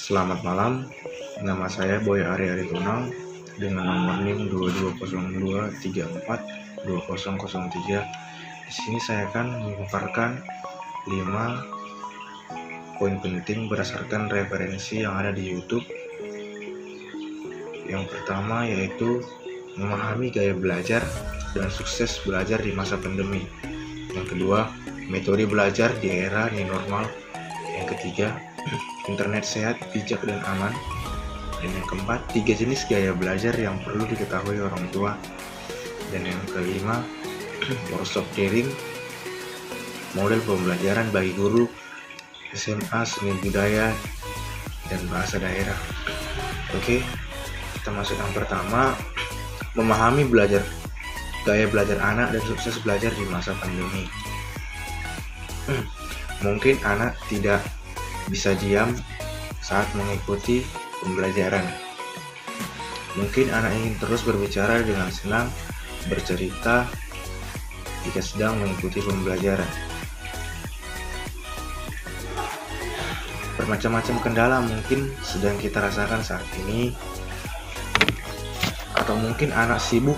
Selamat malam, nama saya Boy Ari Aritonang dengan nomor NIM 2202342003. Di sini saya akan memaparkan 5 poin penting berdasarkan referensi yang ada di YouTube. Yang pertama yaitu memahami gaya belajar dan sukses belajar di masa pandemi. Yang kedua, metode belajar di era new normal. Yang ketiga, internet sehat, bijak, dan aman. Dan yang keempat, 3 jenis gaya belajar yang perlu diketahui orang tua. Dan yang kelima, workshop daring, model pembelajaran bagi guru SMA, seni budaya, dan bahasa daerah. Oke, kita masuk yang pertama, memahami gaya belajar anak dan sukses belajar di masa pandemi. Mungkin anak tidak bisa diam saat mengikuti pembelajaran. Mungkin anak ingin terus berbicara dengan senang, bercerita jika sedang mengikuti pembelajaran. Bermacam-macam kendala mungkin sedang kita rasakan saat ini, atau mungkin anak sibuk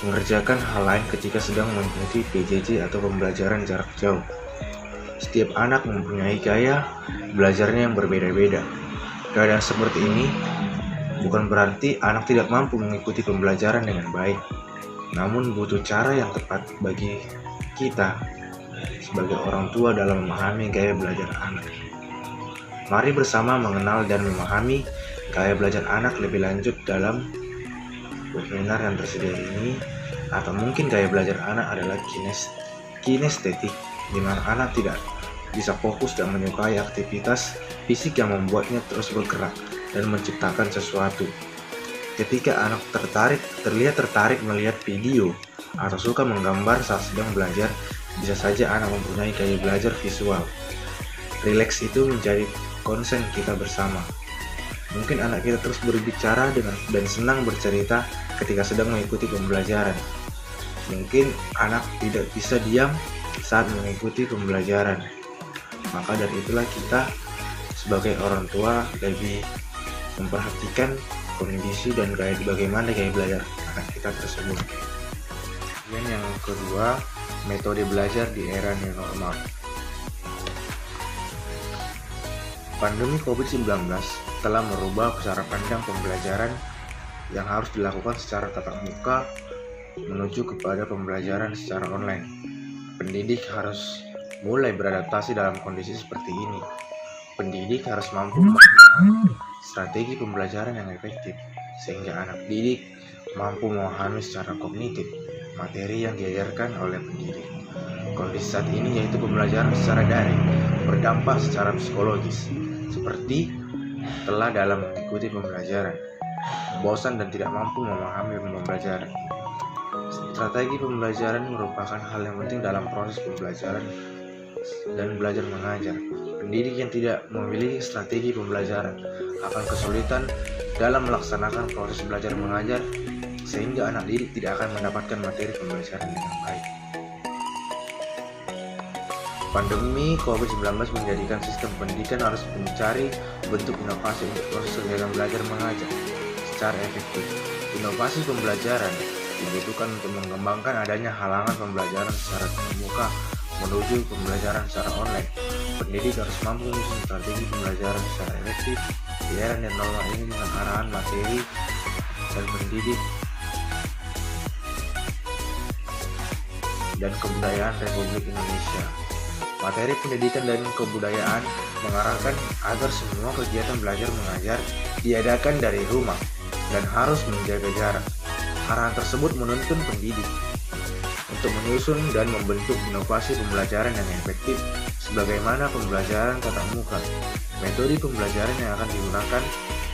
mengerjakan hal lain ketika sedang mengikuti PJJ atau pembelajaran jarak jauh. Setiap anak mempunyai gaya belajarnya yang berbeda-beda. Keadaan seperti ini bukan berarti anak tidak mampu mengikuti pembelajaran dengan baik, namun butuh cara yang tepat bagi kita sebagai orang tua dalam memahami gaya belajar anak. Mari bersama mengenal dan memahami gaya belajar anak lebih lanjut dalam webinar yang tersedia ini. Atau mungkin gaya belajar anak adalah kinestetik, di mana anak tidak bisa fokus dan menyukai aktivitas fisik yang membuatnya terus bergerak dan menciptakan sesuatu. Ketika anak terlihat tertarik melihat video atau suka menggambar saat sedang belajar, bisa saja anak mempunyai gaya belajar visual. Rileks itu menjadi konsen kita bersama. Mungkin anak kita terus berbicara dan senang bercerita ketika sedang mengikuti pembelajaran. Mungkin anak tidak bisa diam saat mengikuti pembelajaran. Maka dari itulah kita sebagai orang tua lebih memperhatikan kondisi dan bagaimana gaya belajar anak kita tersebut. Dan yang kedua, metode belajar di era new normal. Pandemi COVID-19 telah merubah cara pandang pembelajaran yang harus dilakukan secara tatap muka menuju kepada pembelajaran secara online. Pendidik harus mulai beradaptasi dalam kondisi seperti ini. Pendidik harus mampu memahami strategi pembelajaran yang efektif, sehingga anak didik mampu memahami secara kognitif materi yang diajarkan oleh pendidik. Kondisi saat ini yaitu pembelajaran secara daring berdampak secara psikologis, seperti telah dalam mengikuti pembelajaran, bosan dan tidak mampu memahami pembelajaran. Strategi pembelajaran merupakan hal yang penting dalam proses pembelajaran dan belajar mengajar. Pendidik yang tidak memiliki strategi pembelajaran akan kesulitan dalam melaksanakan proses belajar mengajar, sehingga anak didik tidak akan mendapatkan materi pembelajaran dengan baik. Pandemi COVID-19 menjadikan sistem pendidikan harus mencari bentuk inovasi untuk proses kegiatan belajar mengajar secara efektif. Inovasi pembelajaran dibutuhkan untuk mengembangkan adanya halangan pembelajaran secara tatap muka menuju pembelajaran secara online. Pendidik harus mampu menyusun strategi pembelajaran secara efektif di era new normal ini dengan arahan materi dan pendidik dan kebudayaan Republik Indonesia. Materi pendidikan dan kebudayaan mengarahkan agar semua kegiatan belajar mengajar diadakan dari rumah dan harus menjaga jarak. Arahan tersebut menuntun pendidik untuk menyusun dan membentuk inovasi pembelajaran yang efektif sebagaimana pembelajaran tatap muka. Metode pembelajaran yang akan digunakan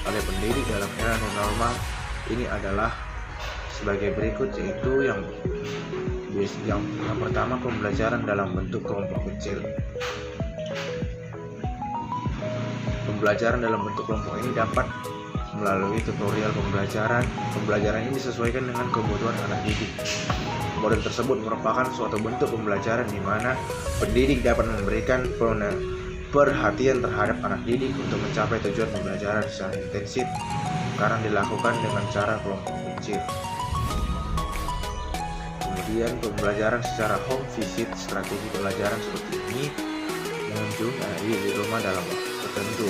oleh pendidik dalam era new normal ini adalah sebagai berikut, yaitu yang pertama, pembelajaran dalam bentuk kelompok kecil. Pembelajaran dalam bentuk kelompok ini dapat melalui tutorial pembelajaran. Pembelajaran ini disesuaikan dengan kebutuhan anak didik. Model tersebut merupakan suatu bentuk pembelajaran di mana pendidik dapat memberikan perhatian terhadap anak didik untuk mencapai tujuan pembelajaran secara intensif karena dilakukan dengan cara kelompok kecil. Kemudian pembelajaran secara home visit, strategi pembelajaran seperti ini mengunjungi anak didik di rumah dalam waktu tertentu.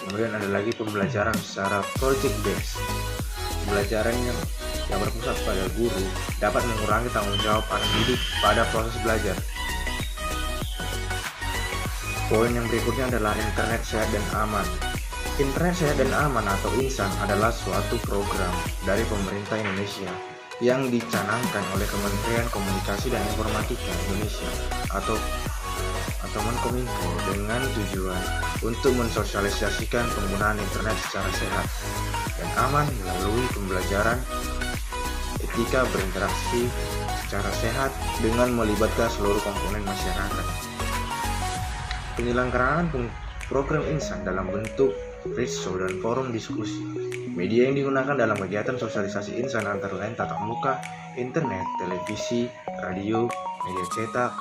Kemudian ada lagi pembelajaran secara project based. Pembelajaran yang berpusat pada guru dapat mengurangi tanggung jawab anak didik pada proses belajar. Poin yang berikutnya adalah internet sehat dan aman. Internet sehat dan aman atau INSAN adalah suatu program dari pemerintah Indonesia yang dicanangkan oleh Kementerian Komunikasi dan Informatika Indonesia atau Menkominfo dengan tujuan untuk mensosialisasikan penggunaan internet secara sehat dan aman melalui pembelajaran etika berinteraksi secara sehat dengan melibatkan seluruh komponen masyarakat. Penyelenggaraan program INSAN dalam bentuk roadshow dan forum diskusi. Media yang digunakan dalam kegiatan sosialisasi INSAN antara lain tatap muka, internet, televisi, radio, media cetak,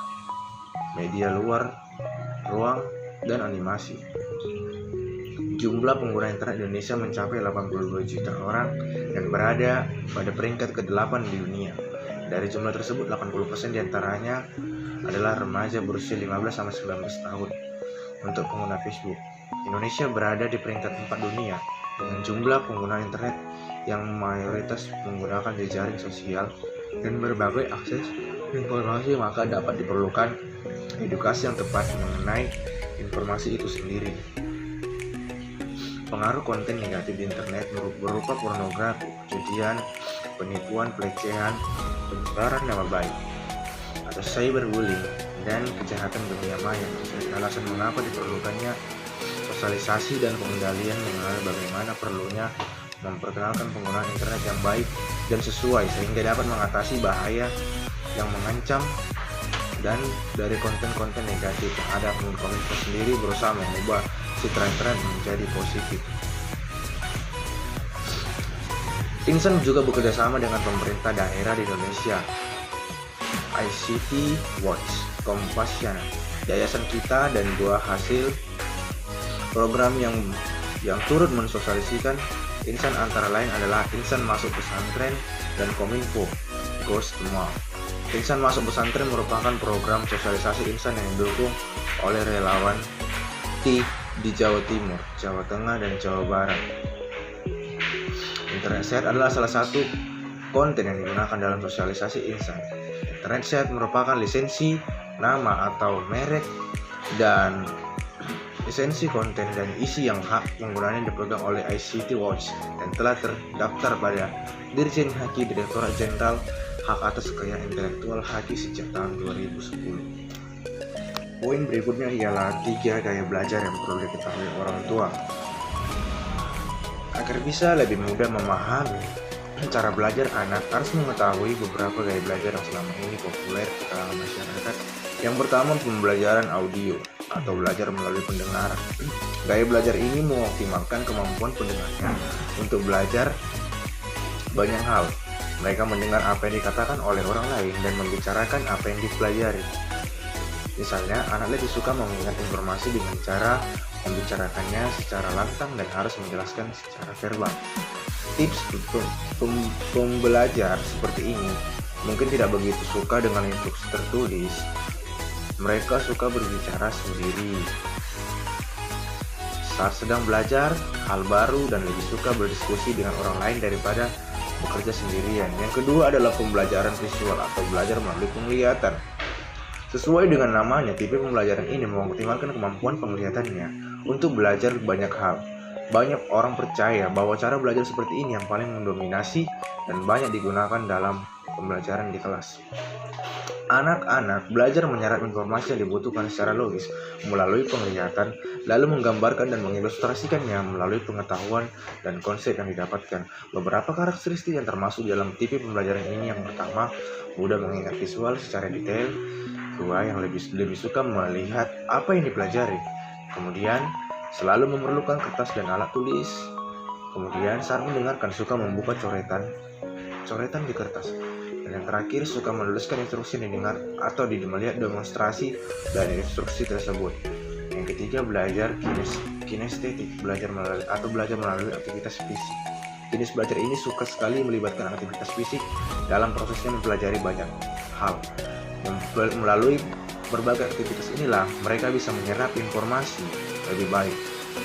media luar ruang, dan animasi. Jumlah pengguna internet Indonesia mencapai 82 juta orang dan berada pada peringkat ke-8 di dunia. Dari jumlah tersebut, 80% diantaranya adalah remaja berusia 15-19 tahun. Untuk pengguna Facebook, Indonesia berada di peringkat 4 dunia dengan jumlah pengguna internet yang mayoritas menggunakan jejaring sosial dan berbagai akses informasi, maka dapat diperlukan edukasi yang tepat mengenai informasi itu sendiri. Pengaruh konten negatif di internet berupa pornografi, perjudian, penipuan, pelecehan, pencemaran nama baik, atau cyberbullying, dan kejahatan dunia maya. Alasan mengapa diperlukannya sosialisasi dan pengendalian mengenai bagaimana perlunya memperkenalkan penggunaan internet yang baik dan sesuai sehingga dapat mengatasi bahaya yang mengancam, dan dari konten-konten negatif yang ada. Kominfo sendiri berusaha mengubah citra internet menjadi positif. INSAN juga bekerjasama dengan pemerintah daerah di Indonesia, ICT Watch, Kompasiana, Yayasan Kita, dan buah hasil program yang turut mensosialisasikan INSAN antara lain adalah INSAN Masuk Pesantren dan Kominfo Goes to Mall. INSAN Masuk Pesantren merupakan program sosialisasi INSAN yang didukung oleh relawan di Jawa Timur, Jawa Tengah, dan Jawa Barat. Internet sehat adalah salah satu konten yang digunakan dalam sosialisasi INSAN. Internet sehat merupakan lisensi nama atau merek dan lisensi konten dan isi yang hak penggunaannya dipegang oleh ICT Watch dan telah terdaftar pada Dirjen Haki Direktorat Jenderal Hak Atas Kekayaan Intelektual Haki sejak tahun 2010. Poin berikutnya ialah 3 gaya belajar yang perlu diketahui orang tua. Agar bisa lebih mudah memahami cara belajar, anak harus mengetahui beberapa gaya belajar yang selama ini populer di kalangan masyarakat. Yang pertama, pembelajaran audio atau belajar melalui pendengaran. Gaya belajar ini mengoptimalkan kemampuan pendengarnya untuk belajar banyak hal. Mereka mendengar apa yang dikatakan oleh orang lain dan membicarakan apa yang dipelajari. Misalnya, anak lebih suka mengingat informasi dengan cara membicarakannya secara lantang dan harus menjelaskan secara verbal. Tips untuk pembelajar seperti ini mungkin tidak begitu suka dengan instruksi tertulis. Mereka suka berbicara sendiri saat sedang belajar hal baru dan lebih suka berdiskusi dengan orang lain daripada bekerja sendirian. Yang kedua adalah pembelajaran visual atau belajar melalui penglihatan. Sesuai dengan namanya, tipe pembelajaran ini mengoptimalkan kemampuan penglihatannya untuk belajar banyak hal. Banyak orang percaya bahwa cara belajar seperti ini yang paling mendominasi dan banyak digunakan dalam pembelajaran di kelas. Anak-anak belajar menyerap informasi yang dibutuhkan secara logis melalui penglihatan, lalu menggambarkan dan mengilustrasikannya melalui pengetahuan dan konsep yang didapatkan. Beberapa karakteristik yang termasuk dalam tipe pembelajaran ini: yang pertama, mudah mengingat visual secara detail. Kedua, yang lebih suka melihat apa yang dipelajari. Kemudian, selalu memerlukan kertas dan alat tulis. Kemudian, saat mendengarkan suka membuka coretan di kertas. Dan yang terakhir, suka menuliskan instruksi yang didengar atau melihat demonstrasi dari instruksi tersebut. Yang ketiga, belajar kinestetik, belajar melalui aktivitas fisik. Jenis belajar ini suka sekali melibatkan aktivitas fisik dalam prosesnya mempelajari banyak hal. Melalui berbagai aktivitas inilah mereka bisa menyerap informasi lebih baik.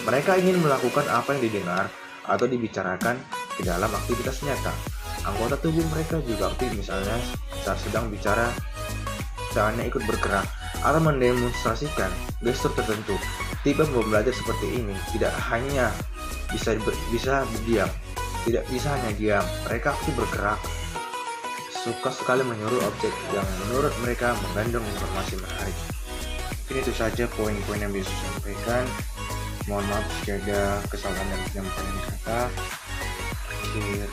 Mereka ingin melakukan apa yang didengar atau dibicarakan ke dalam aktivitas nyata. Anggota tubuh mereka juga aktif, misalnya saat sedang bicara, tangannya ikut bergerak atau mendemonstrasikan gestur tertentu. Tipe pembelajar seperti ini tidak hanya bisa diam, mereka aktif bergerak, suka sekali menyuruh objek yang menurut mereka mengandung informasi menarik. Mungkin itu saja poin-poin yang bisa saya sampaikan. Mohon maaf jika ada kesalahan dan penyampaian kata. Akhir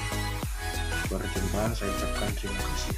perjumpaan saya ucapkan terima kasih.